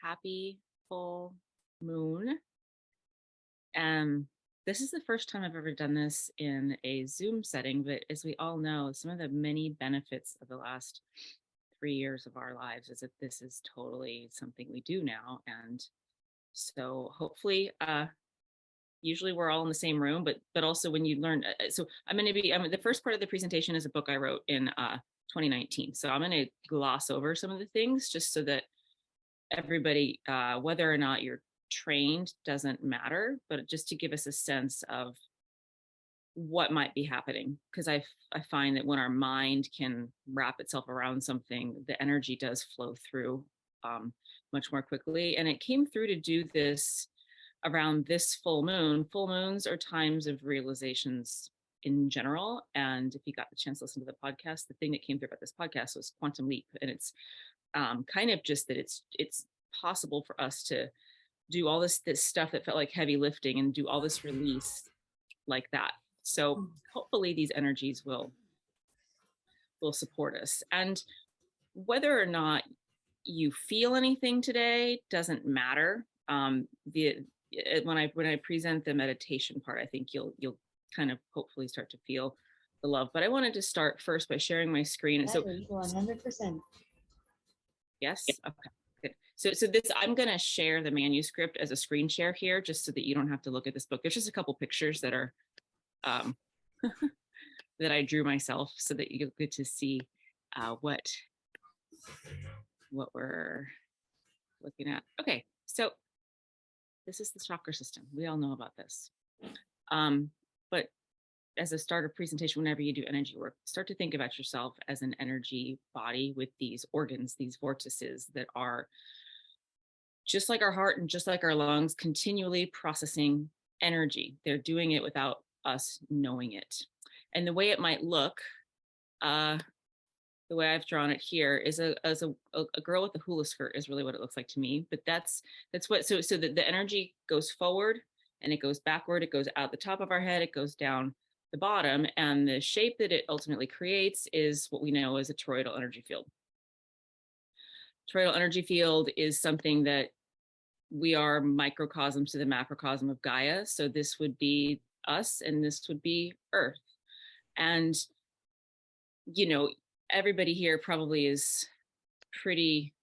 Happy full moon. This is the first time I've ever done this in a Zoom setting, but as we all know, some of the many benefits of the last 3 years of our lives is that this is totally something we do now. And so hopefully, usually we're all in the same room, but also when you learn, so the first part of the presentation is a book I wrote in 2019. So I'm going to gloss over some of the things just so that everybody, whether or not you're trained doesn't matter, but just to give us a sense of what might be happening. Because I find that when our mind can wrap itself around something, the energy does flow through much more quickly. And it came through to do this around this full moon. Full moons are times of realizations in general. And if you got the chance to listen to the podcast, the thing that came through about this podcast was Quantum Leap. And it's kind of just that it's possible for us to do all this stuff that felt like heavy lifting and do all this release like that. So hopefully these energies will support us. And whether or not you feel anything today doesn't matter. When I present the meditation part, I think you'll kind of hopefully start to feel the love. But I wanted to start first by sharing my screen. So 100%. Yes. Okay. Good. So this, I'm going to share the manuscript as a screen share here, just so that you don't have to look at this book. There's just a couple pictures that are that I drew myself, so that you'll get to see what we're looking at. Okay, so this is the chakra system. We all know about this, but as a starter presentation, whenever you do energy work, start to think about yourself as an energy body with these organs, these vortices that are just like our heart and just like our lungs, continually processing energy. They're doing it without us knowing it. And the way it might look, the way I've drawn it here, is a girl with a hula skirt is really what it looks like to me. But that's what, so the energy goes forward and it goes backward, it goes out the top of our head, it goes down the bottom, and the shape that it ultimately creates is what we know as a toroidal energy field. Toroidal energy field is something that we are microcosms to the macrocosm of Gaia. So this would be us and this would be Earth. And, you know, everybody here probably is pretty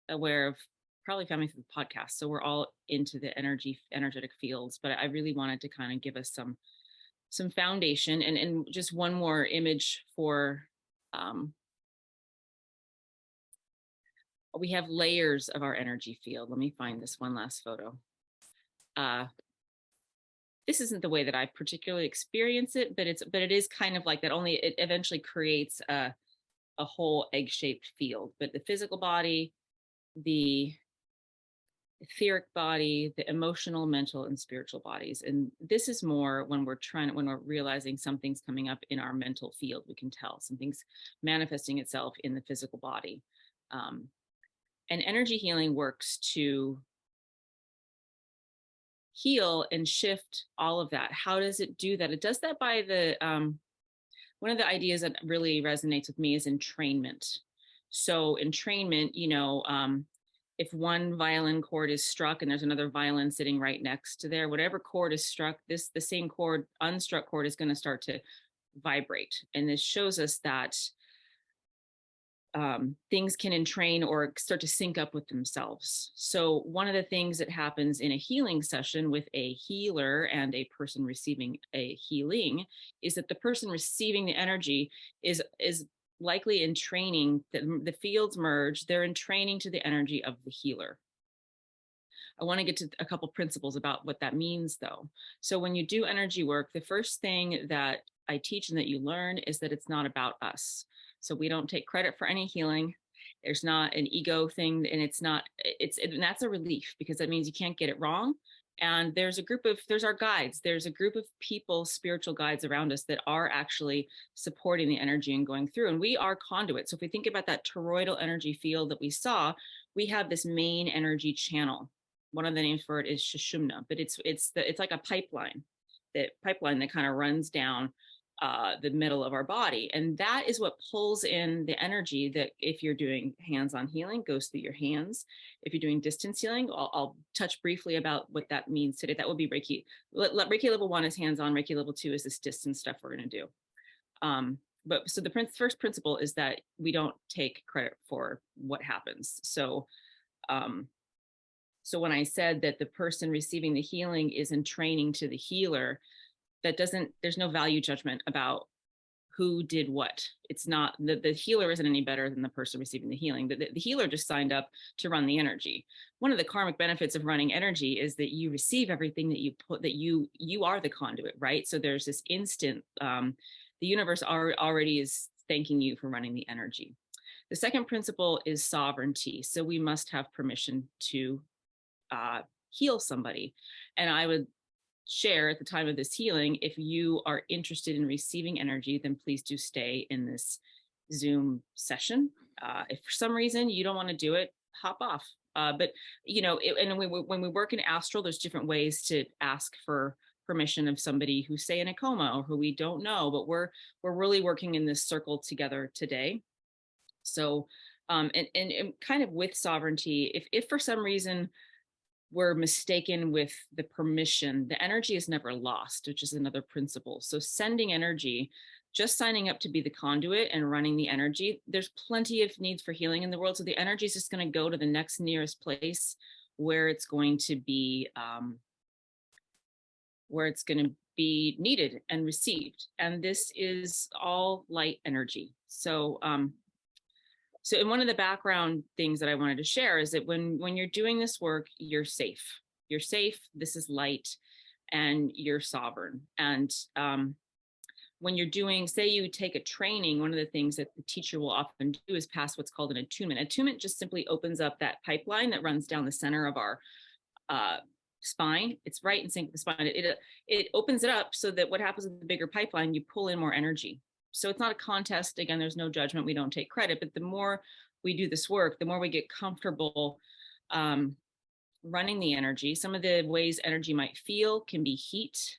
aware of probably family through the podcast. So we're all into the energetic fields, but I really wanted to kind of give us some foundation and just one more image for, we have layers of our energy field. Let me find this one last photo. This isn't the way that I particularly experience it, but it is kind of like that, only it eventually creates a whole egg-shaped field. But the physical body, the etheric body, the emotional, mental, and spiritual bodies. And this is more when we're realizing something's coming up in our mental field, we can tell something's manifesting itself in the physical body. And energy healing works to heal and shift all of that. How does it do that? It does that by one of the ideas that really resonates with me is entrainment. So entrainment, if one violin chord is struck and there's another violin sitting right next to there, whatever chord is struck, the same chord, unstruck chord, is going to start to vibrate. And this shows us that things can entrain or start to sync up with themselves. So one of the things that happens in a healing session with a healer and a person receiving a healing is that the person receiving the energy is likely in training, the fields merge, they're in training to the energy of the healer. I want to get to a couple principles about what that means though. So when you do energy work, the first thing that I teach and that you learn is that it's not about us. So we don't take credit for any healing. There's not an ego thing, and and that's a relief, because that means you can't get it wrong. And there's our guides. There's a group of people, spiritual guides around us that are actually supporting the energy and going through. And we are conduits. So if we think about that toroidal energy field that we saw, we have this main energy channel. One of the names for it is Sushumna, but it's like a pipeline that kind of runs down the middle of our body. And that is what pulls in the energy that, if you're doing hands-on healing, goes through your hands. If you're doing distance healing, I'll touch briefly about what that means today. That would be Reiki. Reiki level 1 is hands-on. Reiki level 2 is this distance stuff we're going to do. But so the first principle is that we don't take credit for what happens. So when I said that the person receiving the healing is in training to the healer, there's no value judgment about who did what. It's not, the healer isn't any better than the person receiving the healing. The healer just signed up to run the energy. One of the karmic benefits of running energy is that you receive everything that you put, that you are the conduit, right? So there's this instant, the universe already is thanking you for running the energy. The second principle is sovereignty. So we must have permission to heal somebody. And I would share at the time of this healing, if you are interested in receiving energy, then please do stay in this Zoom session. If for some reason you don't want to do it, hop off. But and when we work in astral, there's different ways to ask for permission of somebody who's, say, in a coma or who we don't know, but we're really working in this circle together today. So and kind of with sovereignty, if for some reason we're mistaken with the permission, the energy is never lost, which is another principle. So sending energy, just signing up to be the conduit and running the energy, there's plenty of needs for healing in the world. So the energy is just going to go to the next nearest place where it's going to be needed and received. And this is all light energy. So and one of the background things that I wanted to share is that when you're doing this work, you're safe. You're safe. This is light, and you're sovereign. And when you're doing, say you take a training, one of the things that the teacher will often do is pass what's called an attunement. Attunement just simply opens up that pipeline that runs down the center of our spine. It's right in sync with the spine. It opens it up so that what happens with the bigger pipeline, you pull in more energy. So it's not a contest. Again, there's no judgment. We don't take credit, but the more we do this work, the more we get comfortable running the energy. Some of the ways energy might feel can be heat,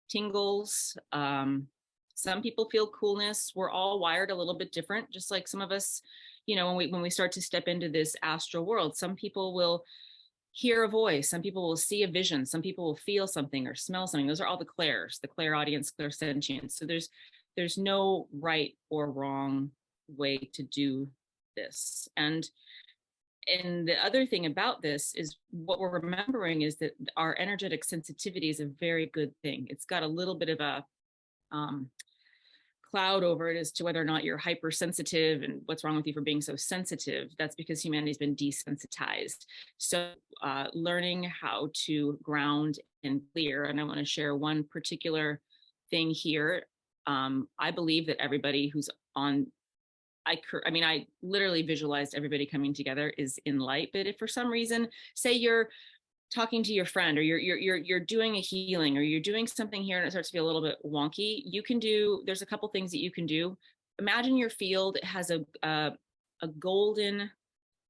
tingles. Some people feel coolness. We're all wired a little bit different, just like some of us, when we start to step into this astral world, some people will hear a voice, some people will see a vision, some people will feel something or smell something. Those are all the clairs, the clairaudience, clairsentience. So there's no right or wrong way to do this. And the other thing about this is what we're remembering is that our energetic sensitivity is a very good thing. It's got a little bit of a cloud over it as to whether or not you're hypersensitive and what's wrong with you for being so sensitive. That's because humanity's been desensitized. So learning how to ground and clear, and I want to share one particular thing here. I believe that everybody who's on, I literally visualized everybody coming together is in light. But if for some reason, say you're talking to your friend, or you're doing a healing, or you're doing something here and it starts to feel a little bit wonky, there's a couple things that you can do. Imagine your field has a golden,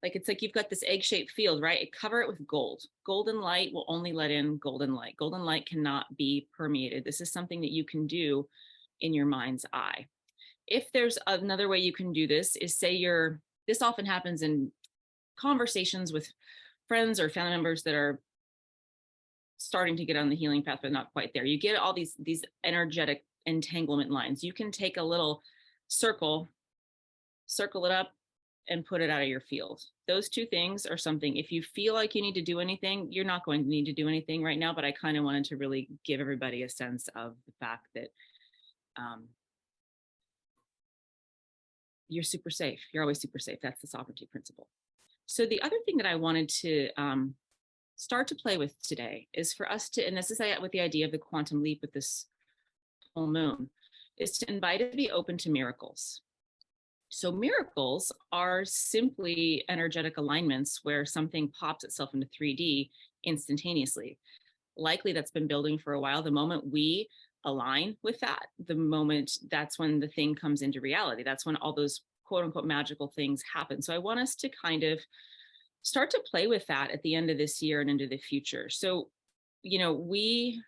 it's like you've got this egg-shaped field, right? Cover it with gold. Golden light will only let in golden light. Golden light cannot be permeated. This is something that you can do in your mind's eye. If there's another way you can do this, is say this often happens in conversations with friends or family members that are starting to get on the healing path but not quite there. You get all these energetic entanglement lines. You can take a little circle it up, and put it out of your field. Those two things are something, if you feel like you need to do anything, you're not going to need to do anything right now, but I kind of wanted to really give everybody a sense of the fact that you're super safe. You're always super safe. That's the sovereignty principle. So the other thing that I wanted to start to play with today is for us to, and this is with the idea of the quantum leap with this full moon, is to invite us to be open to miracles. So miracles are simply energetic alignments where something pops itself into 3D instantaneously. Likely that's been building for a while. The moment we align with that, that's when the thing comes into reality. That's when all those quote unquote magical things happen. So I want us to kind of start to play with that at the end of this year and into the future. So, we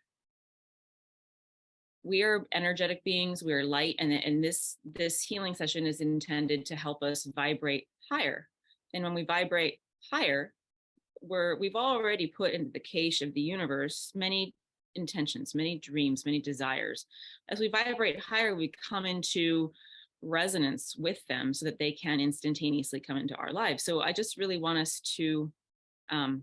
we are energetic beings, we are light, and this healing session is intended to help us vibrate higher. And when we vibrate higher, we've already put into the cache of the universe many intentions, many dreams, many desires. As we vibrate higher, we come into resonance with them so that they can instantaneously come into our lives. So I just really want us to um,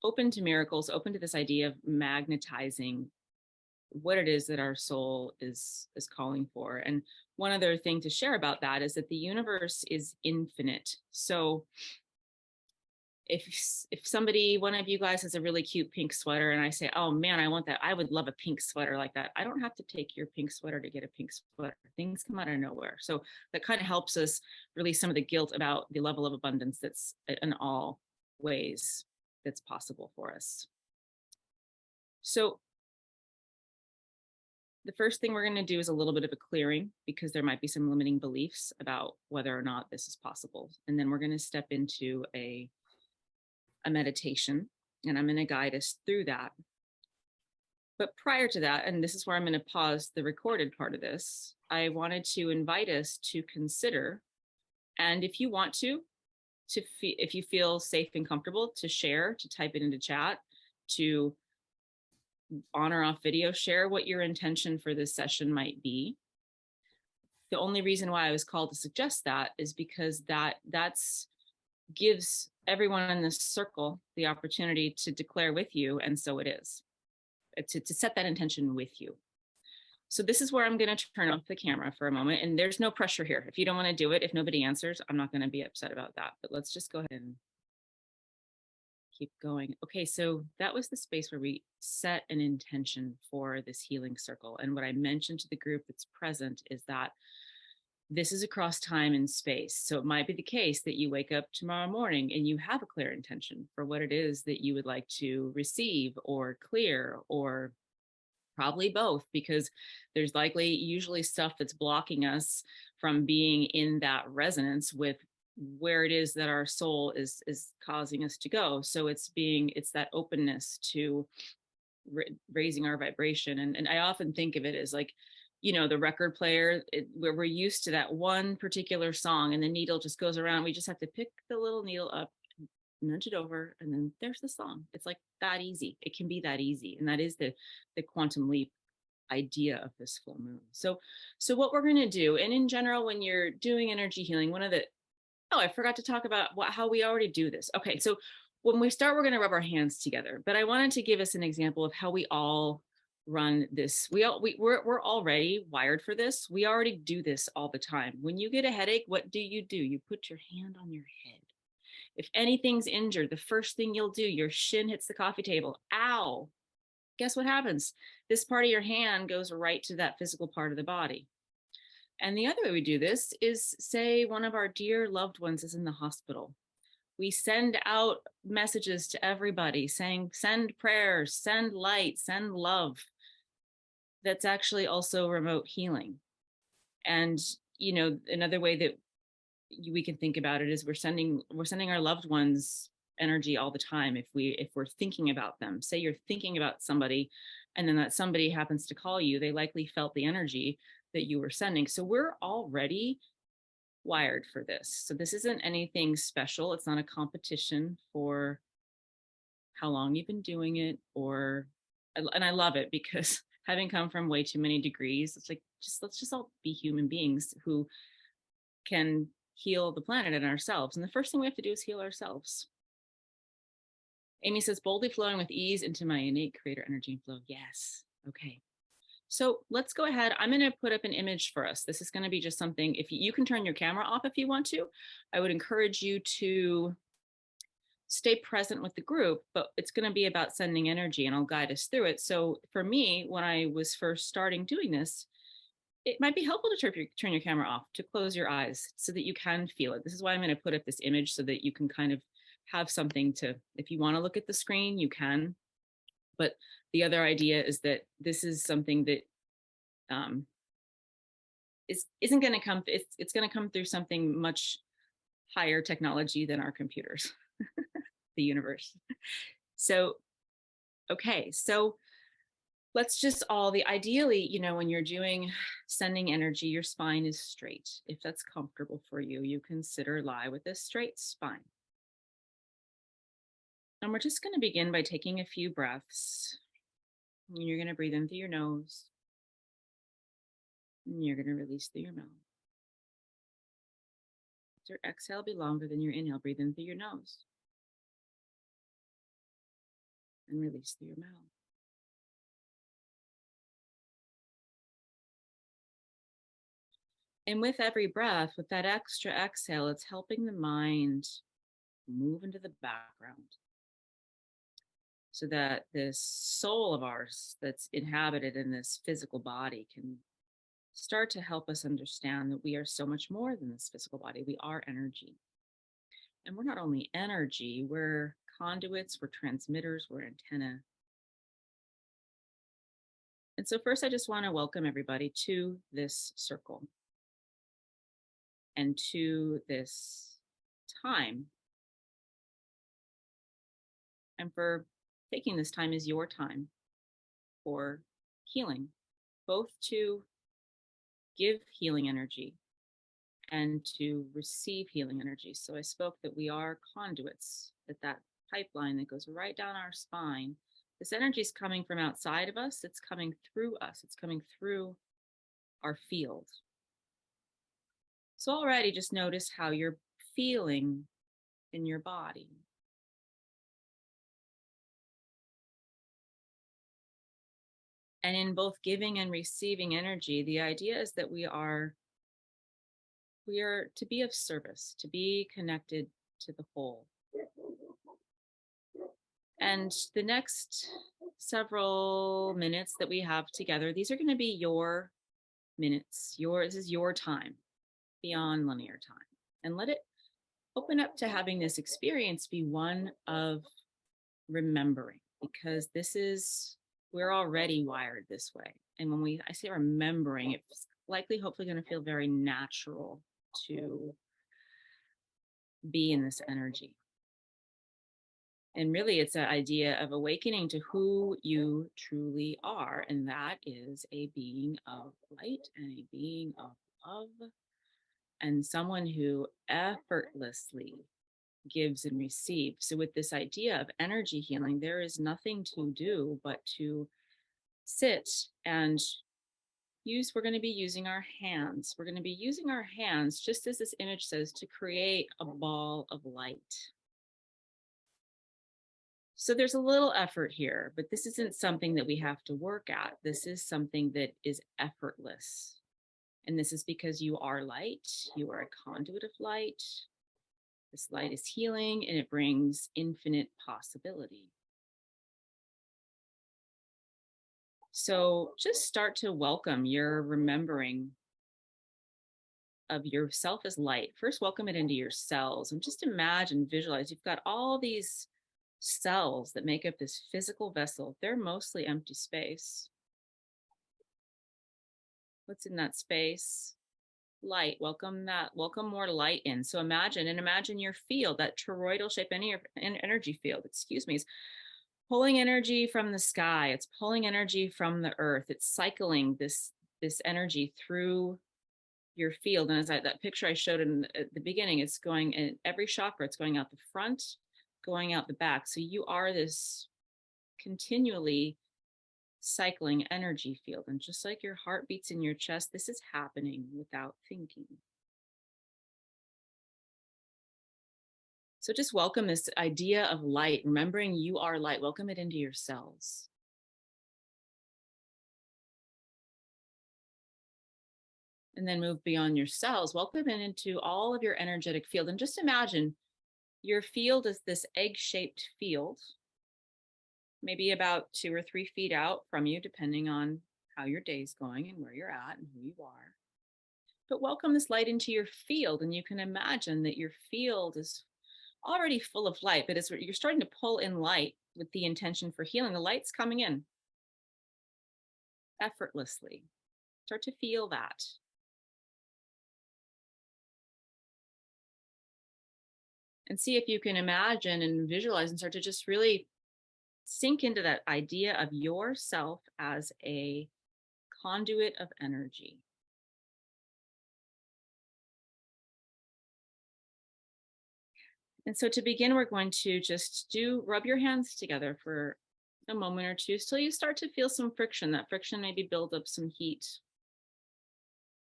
open to miracles, open to this idea of magnetizing what it is that our soul is calling for. And one other thing to share about that is that the universe is infinite. So if somebody, one of you guys has a really cute pink sweater and I say, oh man, I want that, I would love a pink sweater like that, I don't have to take your pink sweater to get a pink sweater. Things come out of nowhere. So that kind of helps us release some of the guilt about the level of abundance that's in all ways that's possible for us. So the first thing we're going to do is a little bit of a clearing, because there might be some limiting beliefs about whether or not this is possible. And then we're going to step into a meditation, and I'm going to guide us through that. But prior to that, and this is where I'm going to pause the recorded part of this, I wanted to invite us to consider, and if you want to if you feel safe and comfortable to share, to type it into chat, to on or off video, share what your intention for this session might be. The only reason why I was called to suggest that is because that's gives everyone in this circle the opportunity to declare with you, and so it is, to set that intention with you. So this is where I'm going to turn off the camera for a moment, and there's no pressure here. If you don't want to do it, if nobody answers, I'm not going to be upset about that, but let's just go ahead and keep going. Okay, so that was the space where we set an intention for this healing circle. And what I mentioned to the group that's present is that this is across time and space. So it might be the case that you wake up tomorrow morning and you have a clear intention for what it is that you would like to receive or clear, or probably both, because there's likely usually stuff that's blocking us from being in that resonance with where it is that our soul is causing us to go. So it's that openness to raising our vibration. And I often think of it as like, the record player, where we're used to that one particular song and the needle just goes around. We just have to pick the little needle up, nudge it over, and then there's the song. It's like that easy. It can be that easy. And that is the quantum leap idea of this full moon. So what we're going to do, and in general, when you're doing energy healing, I forgot to talk about how we already do this. Okay, so when we start, we're going to rub our hands together, but I wanted to give us an example of how we all run this. We're already wired for this. We already do this all the time. When you get a headache, what do? You put your hand on your head. If anything's injured, the first thing you'll do, your shin hits the coffee table. Ow. Guess what happens? This part of your hand goes right to that physical part of the body. And the other way we do this is, say one of our dear loved ones is in the hospital. We send out messages to everybody saying, send prayers, send light, send love. That's actually also remote healing. And, another way that we can think about it is we're sending our loved ones energy all the time. If we're thinking about them, say you're thinking about somebody, and then that somebody happens to call you, they likely felt the energy that you were sending. So we're already wired for this. So this isn't anything special. It's not a competition for how long you've been doing it, and I love it, because having come from way too many degrees, it's like, let's just all be human beings who can heal the planet and ourselves. And the first thing we have to do is heal ourselves. Amy says, boldly flowing with ease into my innate creator energy and flow. Yes. Okay. So let's go ahead. I'm going to put up an image for us. This is going to be just something, if you can turn your camera off if you want to. I would encourage you to stay present with the group, but it's going to be about sending energy, and I'll guide us through it. So for me, when I was first starting doing this, it might be helpful to turn your camera off, to close your eyes so that you can feel it. This is why I'm going to put up this image, so that you can kind of have something to, if you want to look at the screen, you can. But the other idea is that this is something that isn't going to come. It's going to come through something much higher technology than our computers, the universe. So, okay, so Let's just all the ideally, when you're doing sending energy, your spine is straight. If that's comfortable for you, you consider lie with a straight spine. And we're just going to begin by taking a few breaths. And you're going to breathe in through your nose. And you're going to release through your mouth. Your exhale be longer than your inhale. Breathe in through your nose. And release through your mouth. And with every breath, with that extra exhale, it's helping the mind move into the background so that this soul of ours that's inhabited in this physical body can start to help us understand that we are so much more than this physical body. We are energy. And we're not only energy, we're conduits, we're transmitters, we're antenna. And so, first, I just want to welcome everybody to this circle and to this time. And for taking this time is your time for healing, both to give healing energy and to receive healing energy. So I spoke that we are conduits, that pipeline that goes right down our spine. This energy is coming from outside of us. It's coming through us. It's coming through our field. So already just notice how you're feeling in your body. And in both giving and receiving energy, the idea is that we are to be of service, to be connected to the whole. And the next several minutes that we have together, these are going to be your minutes. This is your time beyond linear time. And let it open up to having this experience be one of remembering, because we're already wired this way. And when I say remembering, it's likely, hopefully going to feel very natural to be in this energy. And really, it's an idea of awakening to who you truly are. And that is a being of light and a being of love and someone who effortlessly gives and receives. So, with this idea of energy healing, there is nothing to do but to sit and we're going to be using our hands. We're going to be using our hands, just as this image says, to create a ball of light. So there's a little effort here, but this isn't something that we have to work at. This is something that is effortless. And this is because you are light, you are a conduit of light. This light is healing and it brings infinite possibility. So just start to welcome your remembering of yourself as light. First, welcome it into your cells and just imagine, visualize you've got all these cells that make up this physical vessel. They're mostly empty space. What's in that space? Light. Welcome more light in. So imagine your field, that toroidal shape, energy field, is pulling energy from the sky. It's pulling energy from the earth. It's cycling this energy through your field. And that picture I showed at the beginning, it's going in every chakra. It's going out the front, going out the back. So you are this continually cycling energy field. And just like your heart beats in your chest, this is happening without thinking. So just welcome this idea of light, remembering you are light. Welcome it into your cells. And then move beyond your cells. Welcome it into all of your energetic field. And just imagine your field is this egg-shaped field, maybe about 2 or 3 feet out from you, depending on how your day's going and where you're at and who you are. But welcome this light into your field. And you can imagine that your field is already full of light, but as you're starting to pull in light with the intention for healing, the light's coming in effortlessly. Start to feel that. And see if you can imagine and visualize and start to just really Sink into that idea of yourself as a conduit of energy. And so to begin, we're going to just rub your hands together for a moment or two till you start to feel some friction. That friction maybe build up some heat.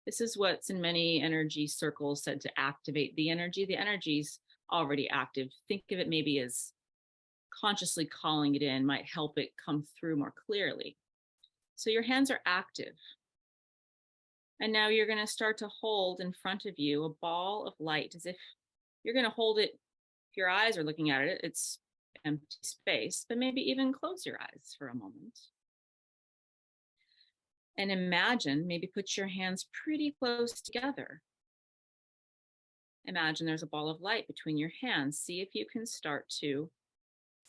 This is what's in many energy circles said to activate the energy. The energy's already active. Think of it maybe as consciously calling it in might help it come through more clearly. So your hands are active. And now you're going to start to hold in front of you a ball of light as if you're going to hold it. If your eyes are looking at it, it's empty space, but maybe even close your eyes for a moment. And imagine, maybe put your hands pretty close together. Imagine there's a ball of light between your hands. See if you can start to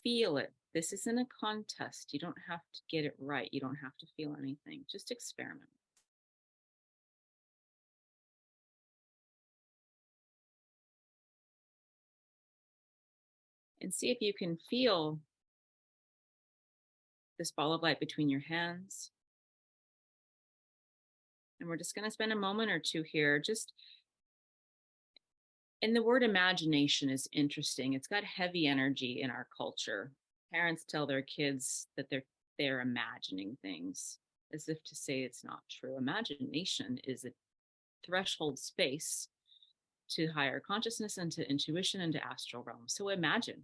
feel it. This isn't a contest. You don't have to get it right. You don't have to feel anything. Just experiment. And see if you can feel this ball of light between your hands. And we're just going to spend a moment or two here. And the word imagination is interesting. It's got heavy energy in our culture. Parents tell their kids that they're imagining things as if to say it's not true. Imagination is a threshold space to higher consciousness and to intuition and to astral realm. So imagine,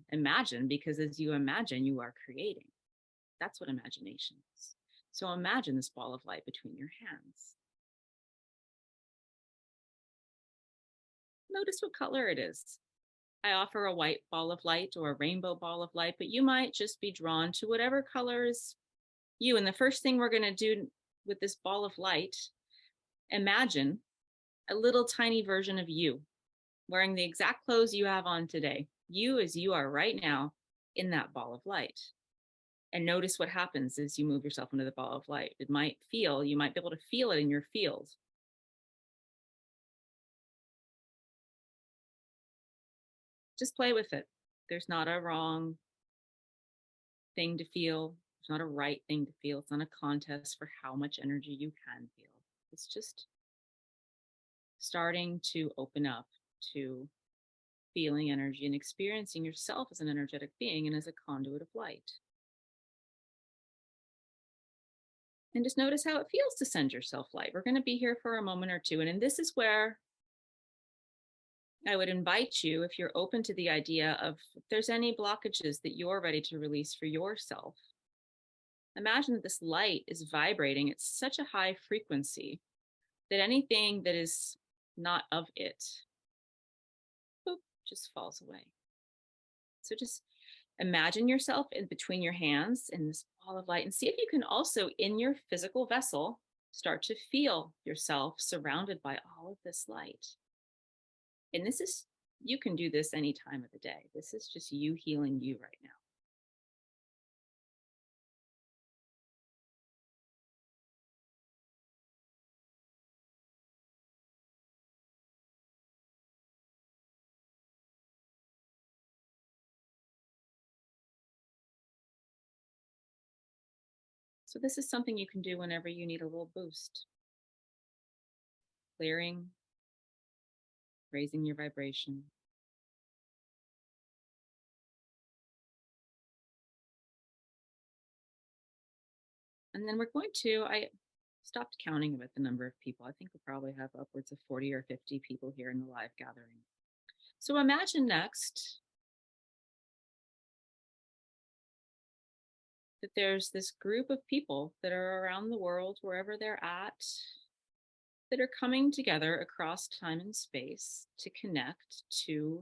because as you imagine, you are creating. That's what imagination is. So imagine this ball of light between your hands. Notice what color it is. I offer a white ball of light or a rainbow ball of light, but you might just be drawn to whatever color is you. And the first thing we're going to do with this ball of light, imagine a little tiny version of you wearing the exact clothes you have on today. You as you are right now in that ball of light. And notice what happens as you move yourself into the ball of light. You might be able to feel it in your field. Just play with it. There's not a wrong thing to feel. There's not a right thing to feel. It's not a contest for how much energy you can feel. It's just starting to open up to feeling energy and experiencing yourself as an energetic being and as a conduit of light. And just notice how it feels to send yourself light. We're going to be here for a moment or two. And this is where I would invite you, if you're open to the idea of if there's any blockages that you're ready to release for yourself, imagine that this light is vibrating at such a high frequency that anything that is not of it, boop, just falls away. So just imagine yourself in between your hands in this ball of light and see if you can also, in your physical vessel, start to feel yourself surrounded by all of this light. And you can do this any time of the day. This is just you healing you right now. So this is something you can do whenever you need a little boost. Clearing, raising your vibration. And then I stopped counting with the number of people. I think we probably have upwards of 40 or 50 people here in the live gathering. So imagine next that there's this group of people that are around the world, wherever they're at, that are coming together across time and space to connect to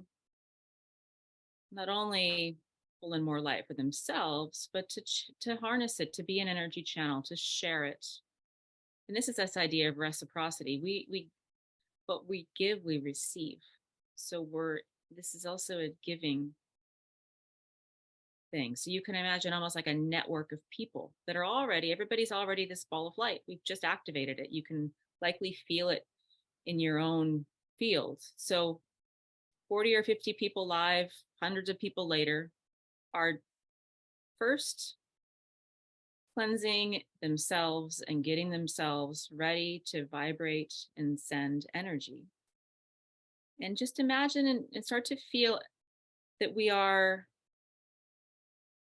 not only pull in more light for themselves, but to harness it, to be an energy channel, to share it. And this is this idea of reciprocity. What we give, we receive. So this is also a giving thing. So you can imagine almost like a network of people that are everybody's already this ball of light. We've just activated it. You can likely feel it in your own field. So 40 or 50 people live, hundreds of people later are first cleansing themselves and getting themselves ready to vibrate and send energy. And just imagine and start to feel that we are,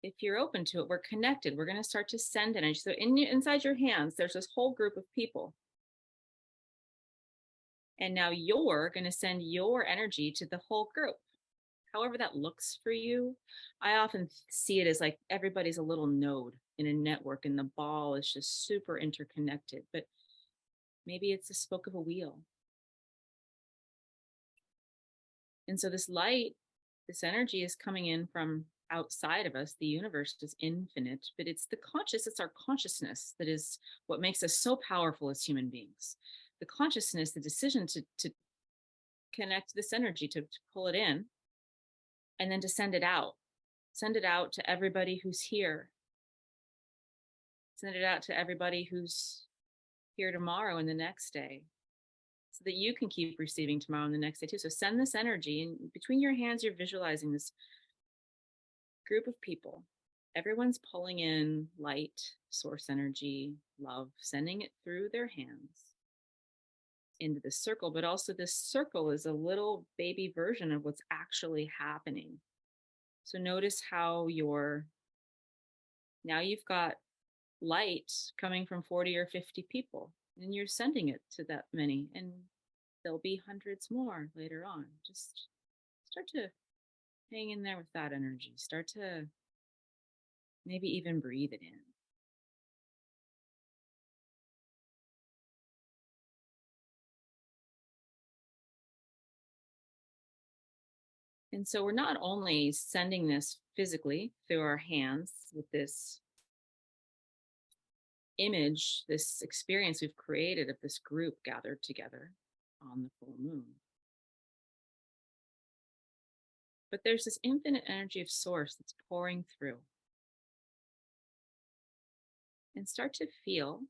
if you're open to it, we're connected. We're going to start to send energy. So inside your hands, there's this whole group of people. And now you're going to send your energy to the whole group. However that looks for you, I often see it as like everybody's a little node in a network and the ball is just super interconnected. But maybe it's the spoke of a wheel. And so this light, this energy is coming in from outside of us. The universe is infinite, but it's our consciousness that is what makes us so powerful as human beings. The consciousness, the decision to connect this energy, to pull it in, and then to send it out. Send it out to everybody who's here. Send it out to everybody who's here tomorrow and the next day, so that you can keep receiving tomorrow and the next day too. So send this energy, and between your hands, you're visualizing this group of people. Everyone's pulling in light, source energy, love, sending it through their hands into this circle. But also, this circle is a little baby version of what's actually happening. So notice how now you've got light coming from 40 or 50 people, and you're sending it to that many, and there'll be hundreds more later on. Just start to hang in there with that energy. Start to maybe even breathe it in. And so we're not only sending this physically through our hands with this image, this experience we've created of this group gathered together on the full moon, but there's this infinite energy of source that's pouring through. And start to feel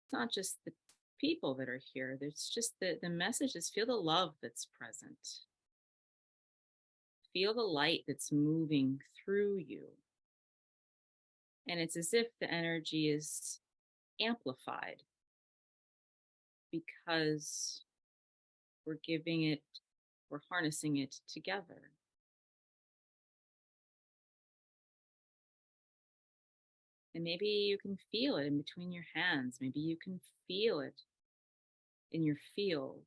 it's not just the people that are here, there's just the messages. Feel the love that's present. Feel the light that's moving through you. And it's as if the energy is amplified because we're harnessing it together. And maybe you can feel it in between your hands. Maybe you can feel it in your field.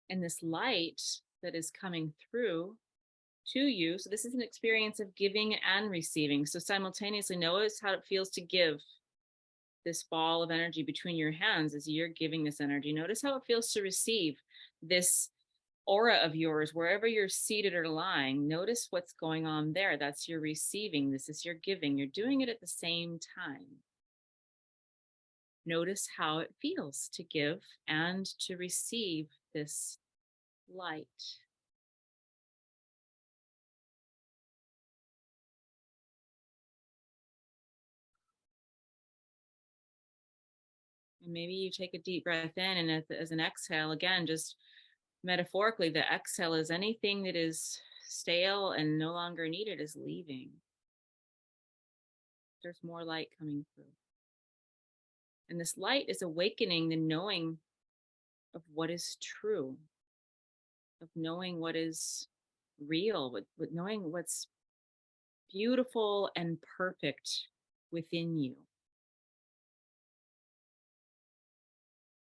And this light that is coming through to you. So this is an experience of giving and receiving. So simultaneously, notice how it feels to give this ball of energy between your hands as you're giving this energy. Notice how it feels to receive this aura of yours, wherever you're seated or lying. Notice what's going on there. That's your receiving. This is your giving. You're doing it at the same time. Notice how it feels to give and to receive this light. And maybe you take a deep breath in, and as an exhale, again, just metaphorically, the exhale is anything that is stale and no longer needed is leaving. There's more light coming through. And this light is awakening the knowing of what is true, of knowing what is real, with knowing what's beautiful and perfect within you.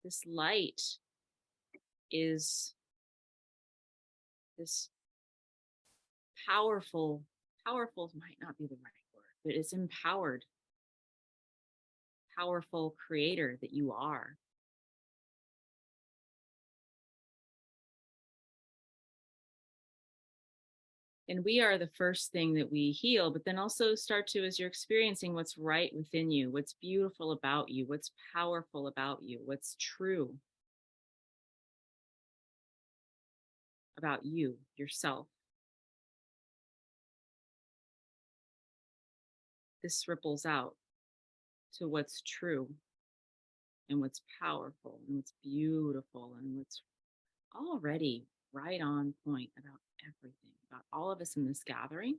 This light is this powerful might not be the right word, but it's empowered, powerful creator that you are. And we are the first thing that we heal, but then also start to, as you're experiencing what's right within you, what's beautiful about you, what's powerful about you, what's true about you, yourself. This ripples out to what's true and what's powerful and what's beautiful and what's already right on point about everything, about all of us in this gathering,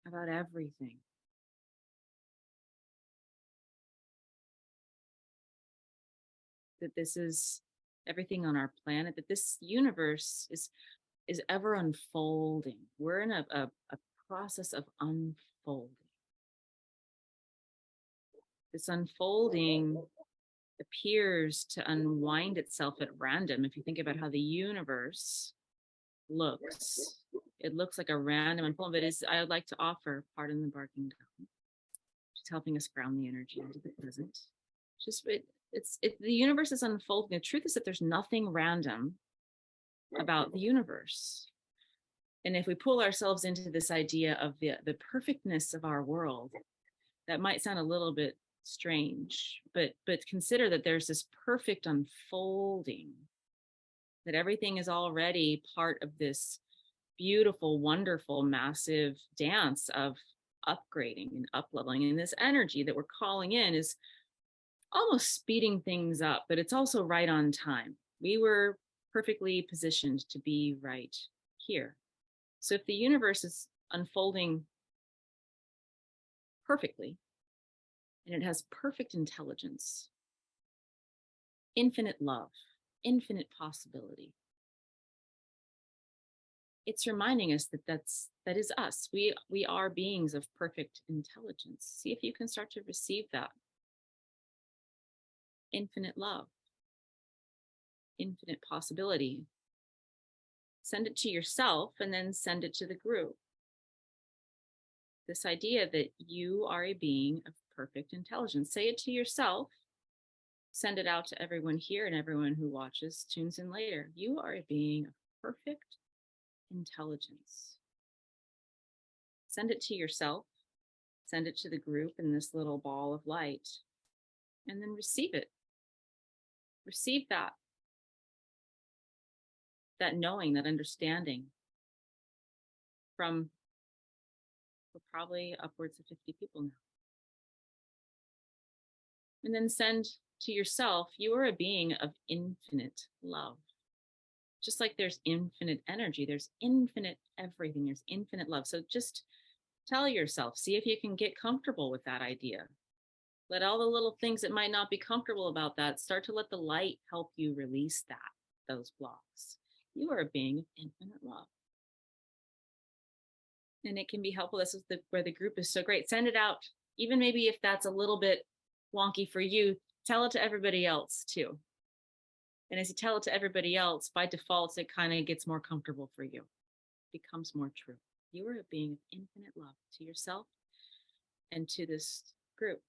about everything. That this is everything on our planet, that this universe is ever unfolding. We're in a process of unfolding. This unfolding appears to unwind itself at random. If you think about how the universe looks, it looks like a random unfolding, but is I would like to offer, pardon the barking dog, she's helping us ground the energy into the present. Just the universe is unfolding. The truth is that there's nothing random about the universe. And if we pull ourselves into this idea of the perfectness of our world, that might sound a little bit strange, but consider that there's this perfect unfolding, that everything is already part of this beautiful, wonderful, massive dance of upgrading and upleveling. And this energy that we're calling in is almost speeding things up, but it's also right on time. We were perfectly positioned to be right here. So if the universe is unfolding perfectly, and it has perfect intelligence, infinite love, infinite possibility, it's reminding us that that is us. We are beings of perfect intelligence. See if you can start to receive that infinite love, infinite possibility. Send it to yourself and then send it to the group. This idea that you are a being of perfect intelligence. Say it to yourself, send it out to everyone here and everyone who watches, tunes in later. You are a being of perfect intelligence. Send it to yourself, send it to the group in this little ball of light, and then receive it. Receive that knowing, that understanding from probably upwards of 50 people now. And then send to yourself, you are a being of infinite love. Just like there's infinite energy, there's infinite everything, there's infinite love. So just tell yourself, see if you can get comfortable with that idea. Let all the little things that might not be comfortable about that start to let the light help you release those blocks. You are a being of infinite love. And it can be helpful. This is where the group is so great. Send it out. Even maybe if that's a little bit wonky for you, tell it to everybody else too. And as you tell it to everybody else, by default, it kind of gets more comfortable for you. It becomes more true. You are a being of infinite love to yourself and to this group.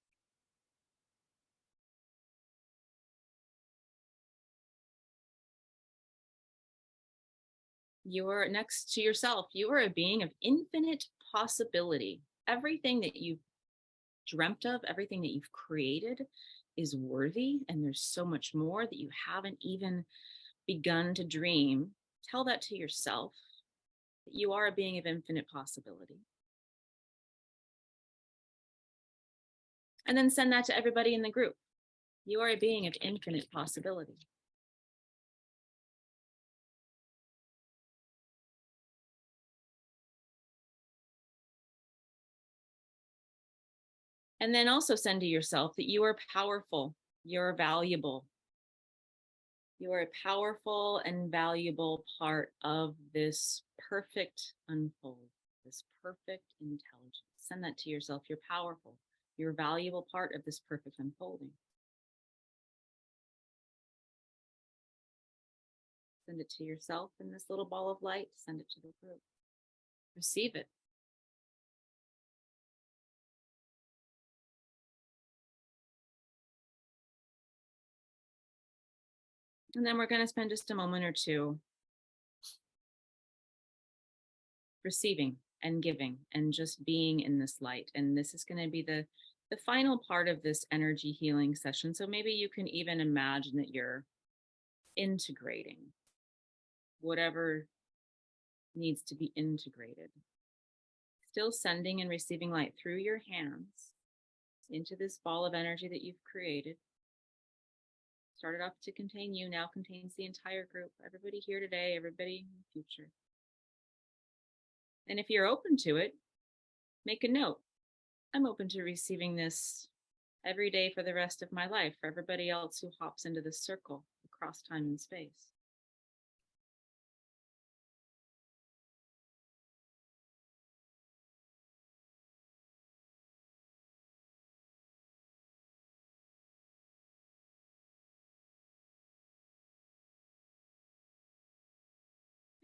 You're next to yourself. You are a being of infinite possibility. Everything that you've dreamt of, everything that you've created is worthy. And there's so much more that you haven't even begun to dream. Tell that to yourself, that you are a being of infinite possibility. And then send that to everybody in the group. You are a being of infinite possibility. And then also send to yourself that you are powerful, you're valuable. You are a powerful and valuable part of this perfect unfold, this perfect intelligence. Send that to yourself. You're powerful. You're a valuable part of this perfect unfolding. Send it to yourself in this little ball of light. Send it to the group. Receive it. And then we're going to spend just a moment or two receiving and giving and just being in this light. And this is going to be the final part of this energy healing session. So maybe you can even imagine that you're integrating whatever needs to be integrated. Still sending and receiving light through your hands. into this ball of energy that you've created. Started off to contain you, now contains the entire group, everybody here today, everybody in the future. And if you're open to it, make a note. I'm open to receiving this every day for the rest of my life, for everybody else who hops into this circle across time and space.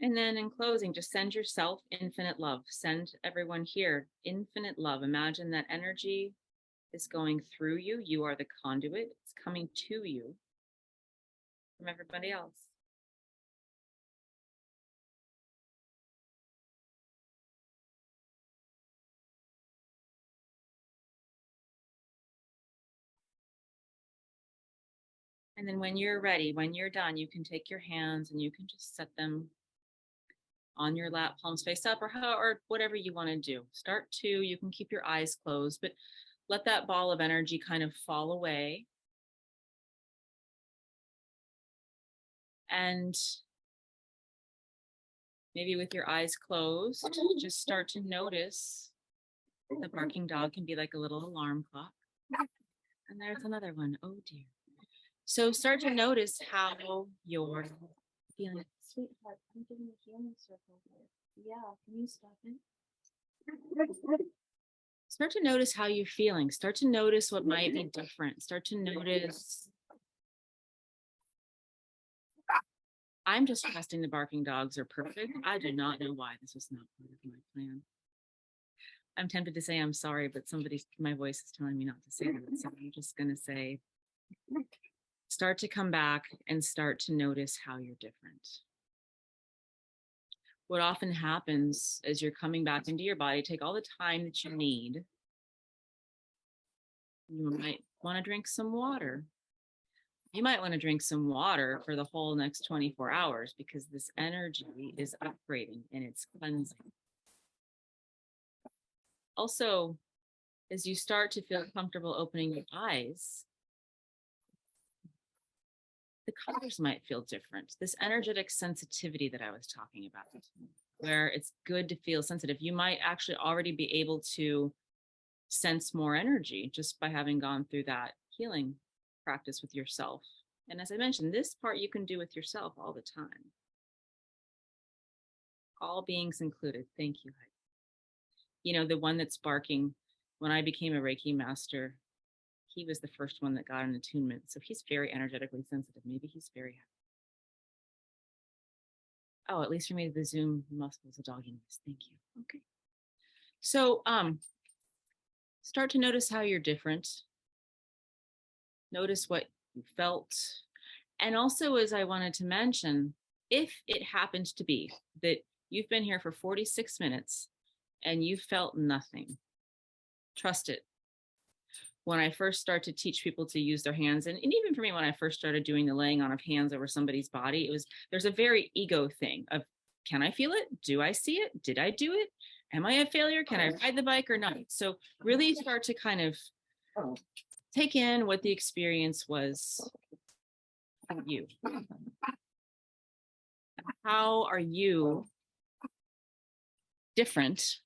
And then in closing, just send yourself infinite love. Send everyone here infinite love. Imagine that energy is going through you. You are the conduit. It's coming to you from everybody else. And then when you're ready, when you're done, you can take your hands and you can just set them on your lap, palms face up, or whatever you want to do. Start to, you can keep your eyes closed, but let that ball of energy kind of fall away. And maybe with your eyes closed, just start to notice the barking dog can be like a little alarm clock. And there's another one. Oh dear. So start to notice how you're feeling. Sweetheart, I'm doing a healing circle here. Yeah, can you stop it? Start to notice how you're feeling. Start to notice what might be different. Start to notice. I'm just trusting the barking dogs are perfect. I do not know why this was not part of my plan. I'm tempted to say I'm sorry, but my voice is telling me not to say that. So I'm just going to say, start to come back and start to notice how you're different. What often happens as you're coming back into your body, take all the time that you need. You might want to drink some water. You might want to drink some water for the whole next 24 hours because this energy is upgrading and it's cleansing. Also, as you start to feel comfortable opening your eyes, the colors might feel different. This energetic sensitivity that I was talking about, where it's good to feel sensitive. You might actually already be able to sense more energy just by having gone through that healing practice with yourself. And as I mentioned, this part you can do with yourself all the time. All beings included. Thank you. You know, the one that's barking, when I became a Reiki master, he was the first one that got an attunement. So he's very energetically sensitive. Maybe he's very happy. Oh, at least for me, the Zoom muscles, the dogginess. Thank you. Okay. So start to notice how you're different. Notice what you felt. And also, as I wanted to mention, if it happens to be that you've been here for 46 minutes and you felt nothing, trust it. When I first start to teach people to use their hands, and even for me, when I first started doing the laying on of hands over somebody's body, there's a very ego thing of, can I feel it? Do I see it? Did I do it? Am I a failure? Can I ride the bike or not? So really start to kind of take in what the experience was for you. How are you different,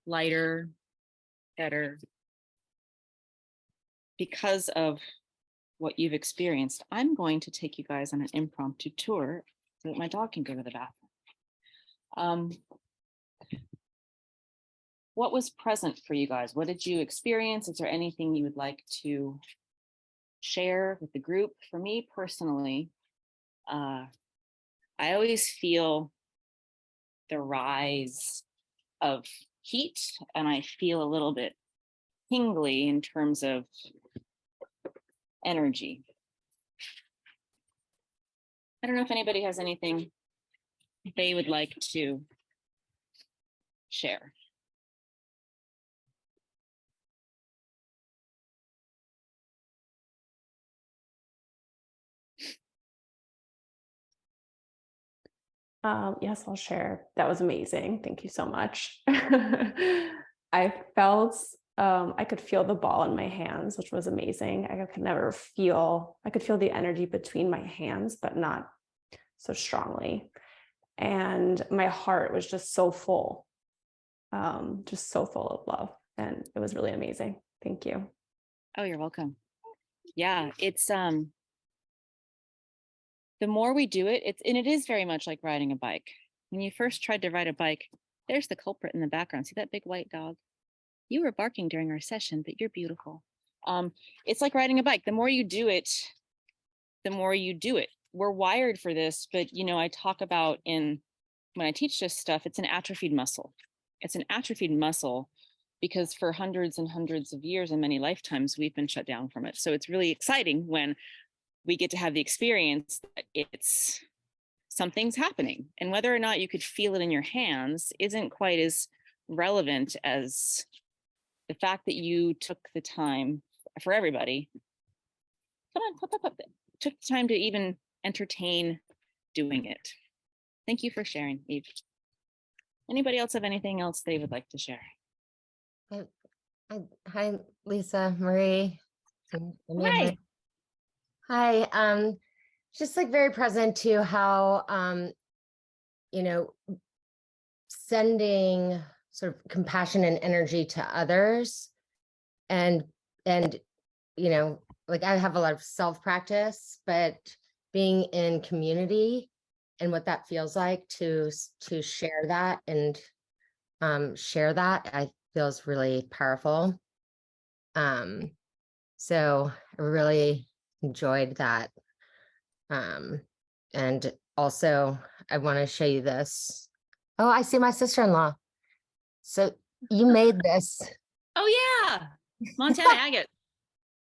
lighter, better, because of what you've experienced? I'm going to take you guys on an impromptu tour so that my dog can go to the bathroom. What was present for you guys? What did you experience? Is there anything you would like to share with the group? For me personally, I always feel the rise of heat, and I feel a little bit tingly in terms of energy. I don't know if anybody has anything they would like to share. Yes, I'll share. That was amazing. Thank you so much. I felt I could feel the ball in my hands, which was amazing. I could feel the energy between my hands, but not so strongly. And my heart was just so full, just so full of love. And it was really amazing. Thank you. Oh, you're welcome. Yeah, it's the more we do it, and it is very much like riding a bike. When you first tried to ride a bike, there's the culprit in the background. See that big white dog? You were barking during our session, but you're beautiful. It's like riding a bike. The more you do it, the more you do it. We're wired for this, but I talk about when I teach this stuff, it's an atrophied muscle. It's an atrophied muscle because for hundreds and hundreds of years and many lifetimes, we've been shut down from it. So it's really exciting when we get to have the experience that something's happening. And whether or not you could feel it in your hands isn't quite as relevant as the fact that you took the time for everybody. Come on, up. Took the time to even entertain doing it. Thank you for sharing, Eve. Anybody else have anything else they would like to share? Hi, Lisa, Marie. Hi. Hi. Just like very present to how, sending sort of compassion and energy to others, and like I have a lot of self practice, but being in community and what that feels like to share that and share that, I feels really powerful. So I really enjoyed that. And also I want to show you this. Oh, I see my sister-in-law. So you made this. Oh yeah, Montana agate.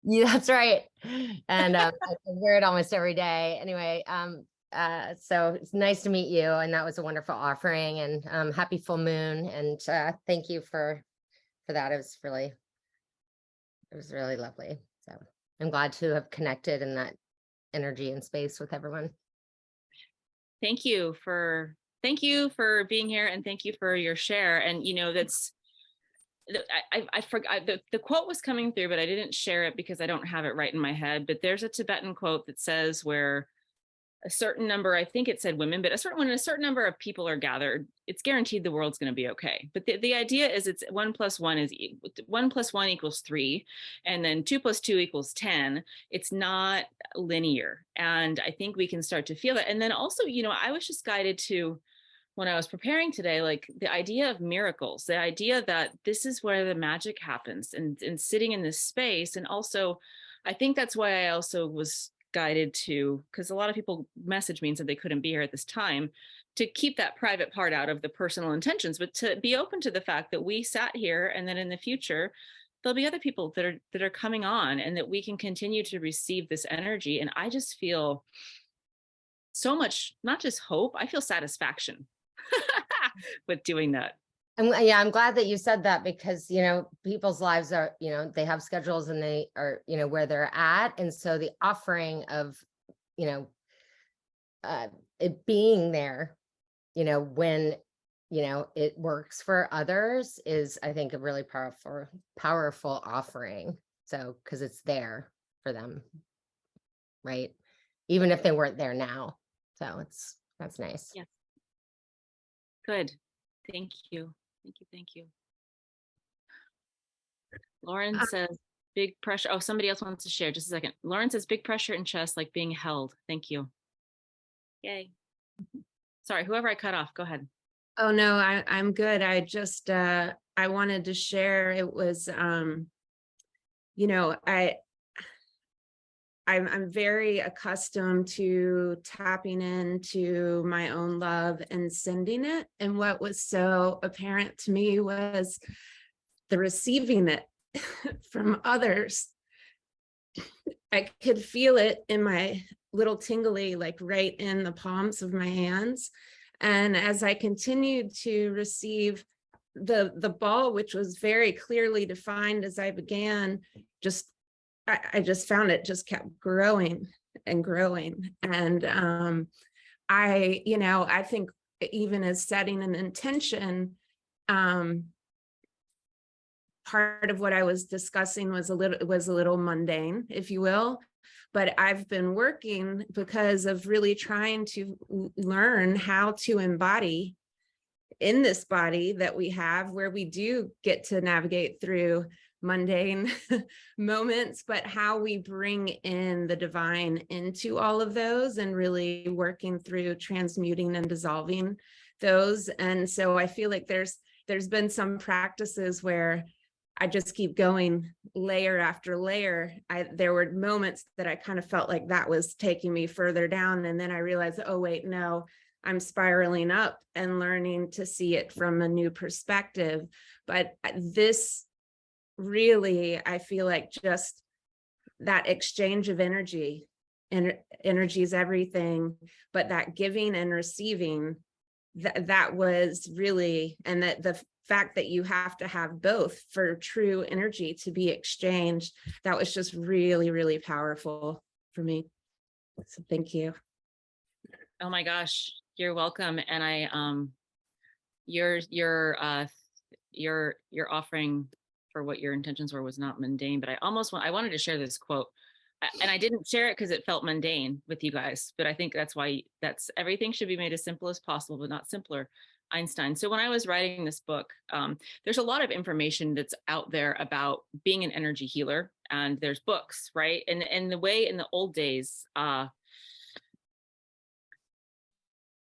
Yeah, that's right. And I wear it almost every day. Anyway, so it's nice to meet you. And that was a wonderful offering, and happy full moon. And thank you for that. It was really lovely. So I'm glad to have connected in that energy and space with everyone. Thank you for being here, and thank you for your share. And that's I forgot the quote was coming through, but I didn't share it because I don't have it right in my head. But there's a Tibetan quote that says where a certain number, I think it said women, but a certain number of people are gathered, it's guaranteed the world's going to be okay. But the idea is it's 1 + 1 is 1 + 1 = 3, and then 2 + 2 = 10. It's not linear, and I think we can start to feel that. And then also, I was just guided to, when I was preparing today, like the idea of miracles, the idea that this is where the magic happens, and sitting in this space. And also, I think that's why I also was guided to, because a lot of people messaged me and said they couldn't be here at this time, to keep that private part out of the personal intentions, but to be open to the fact that we sat here, and then in the future there'll be other people that are coming on, and that we can continue to receive this energy. And I just feel so much, not just hope, I feel satisfaction with doing that. I'm glad that you said that, because, people's lives are, they have schedules, and they are, where they're at. And so the offering of, it being there, when, it works for others is, I think, a really powerful offering. So, because it's there for them, right? Even if they weren't there now. So that's nice. Yeah. Good. Thank you. Thank you. Lauren says big pressure. Oh, somebody else wants to share. Just a second. Lauren says big pressure in chest, like being held. Thank you. Yay. Sorry, whoever I cut off, go ahead. Oh no, I'm good. I just I wanted to share. It was I'm very accustomed to tapping into my own love and sending it. And what was so apparent to me was the receiving it from others. I could feel it in my little tingly, like right in the palms of my hands. And as I continued to receive the ball, which was very clearly defined as I began, I just found it just kept growing and growing. And I think even as setting an intention, part of what I was discussing was a little mundane, if you will. But I've been working because of really trying to learn how to embody in this body that we have, where we do get to navigate through mundane moments, but how we bring in the divine into all of those and really working through transmuting and dissolving those. And so I feel like there's been some practices where I just keep going layer after layer. There were moments that I kind of felt like that was taking me further down. And then I realized, oh, wait, no, I'm spiraling up and learning to see it from a new perspective. But this really, I feel like just that exchange of energy, and energy is everything, but that giving and receiving, that was really, and that the fact that you have to have both for true energy to be exchanged, that was just really, really powerful for me. So thank you. Oh my gosh, you're welcome. And I your offering for what your intentions were was not mundane, but I wanted to share this quote. And I didn't share it because it felt mundane with you guys, but I think that's why everything should be made as simple as possible, but not simpler. Einstein. So when I was writing this book, there's a lot of information that's out there about being an energy healer, and there's books, right? And the way in the old days,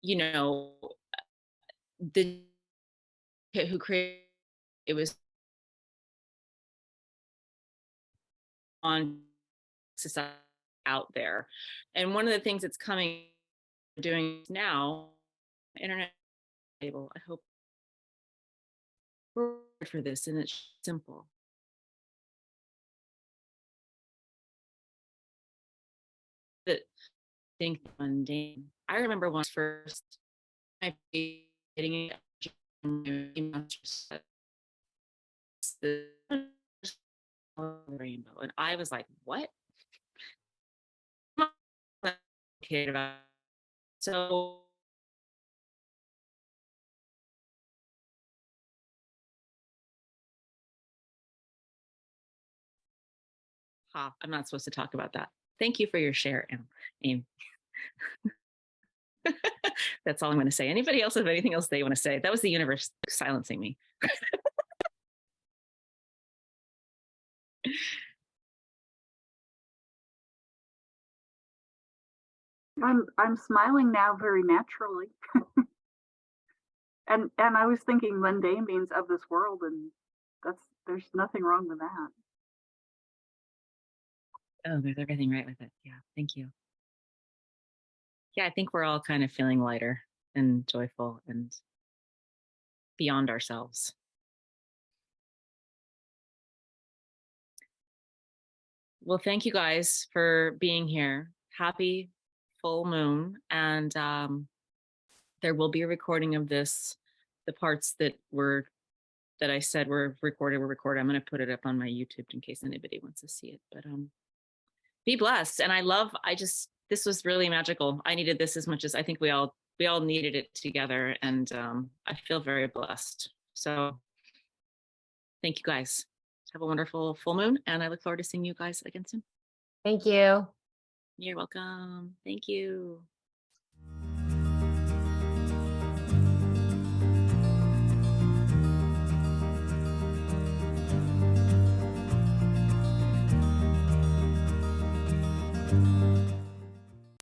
you know, the who created it was on society out there. And one of the things that's doing now, internet table, I hope for this, and it's simple. That think mundane. I remember when first I getting the rainbow, and I was like, what? So I'm not supposed to talk about that. Thank you for your share, Aim. That's all I'm going to say. Anybody else have anything else they want to say? That was the universe silencing me. I'm smiling now very naturally. and I was thinking mundane means of this world, and there's nothing wrong with that. Oh, there's everything right with it. Yeah, thank you. Yeah, I think we're all kind of feeling lighter and joyful and beyond ourselves. Well, thank you guys for being here. Happy full moon. And there will be a recording of this. The parts that I said were recorded. I'm going to put it up on my YouTube in case anybody wants to see it. But be blessed. And this was really magical. I needed this as much as I think we all needed it together. And I feel very blessed. So thank you guys. Have a wonderful full moon. And I look forward to seeing you guys again soon. Thank you. You're welcome. Thank you.